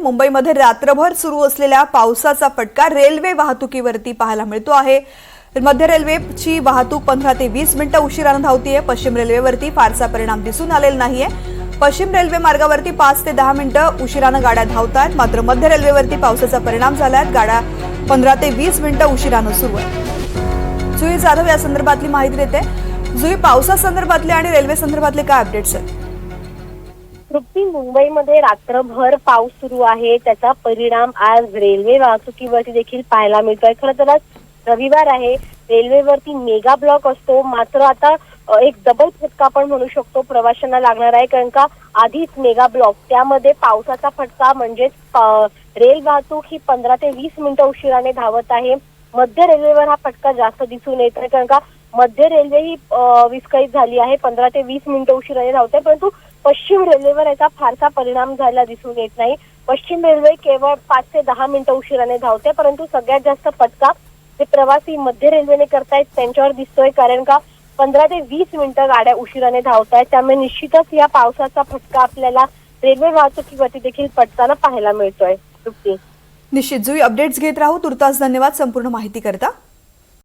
मुंबईमध्ये रात्रभर सुरू असलेल्या पावसाचा फटका रेल्वे वाहतुकीवरती पाहायला मिळतो आहे। मध्य रेल्वेची वाहतूक 15 ते 20 मिनिटं उशिराने धावतीये। पश्चिम रेल्वेवरती फारसा परिणाम दिसून आलेला नाहीये। पश्चिम रेल्वे मार्गावरती 5 ते 10 मिनिटं उशिराने गाड्या धावतात, मात्र मध्य रेल्वेवरती पावसाचा परिणाम झालाय। गाड्या 15 ते 20 मिनिटं उशिराने सुरू आहेत। जुई जाधव या संदर्भातली माहिती देते। जुई, पावसासंदर्भातले आणि रेल्वे संदर्भातले काय अपडेट्स आहेत? तृप्ती, मुंबईमध्ये रात्रभर पाऊस सुरू आहे, त्याचा परिणाम आज रेल्वे वाहतुकीवरती देखील पाहायला मिळतोय। खरं तर आज रविवार आहे, रेल्वेवरती मेगा ब्लॉक असतो, मात्र आता एक डबल फटका पण म्हणू शकतो प्रवाशांना लागणार आहे, कारण का आधीच मेगा ब्लॉक त्यामध्ये पावसाचा फटका म्हणजेच रेल वाहतूक ही 15 ते 20 मिनिटं उशिराने धावत आहे। मध्य रेल्वेवर हा फटका जास्त दिसून येत आहे, कारण का मध्य रेल्वे ही विस्कळीत झाली आहे, 15 ते 20 मिनिटं उशिराने धावते, परंतु पश्चिम रेल्वेवर याचा फारसा परिणाम झाला दिसून येत नाही। पश्चिम रेल्वे केवळ 5 ते 10 मिनिटं उशिराने धावते, परंतु सगळ्यात जास्त फटका जे प्रवासी मध्य रेल्वेने करतायत त्यांच्यावर दिसतोय, कारण का 15 ते 20 मिनिटं गाड्या उशिराने धावतायत। त्यामुळे निश्चितच या पावसाचा फटका आपल्याला रेल्वे वाहतुकीवरती देखील पडताना पाहायला मिळतोय। तृप्ती, निश्चित जुई, अपडेट्स घेत राहू। तुर्तास धन्यवाद संपूर्ण माहिती करता।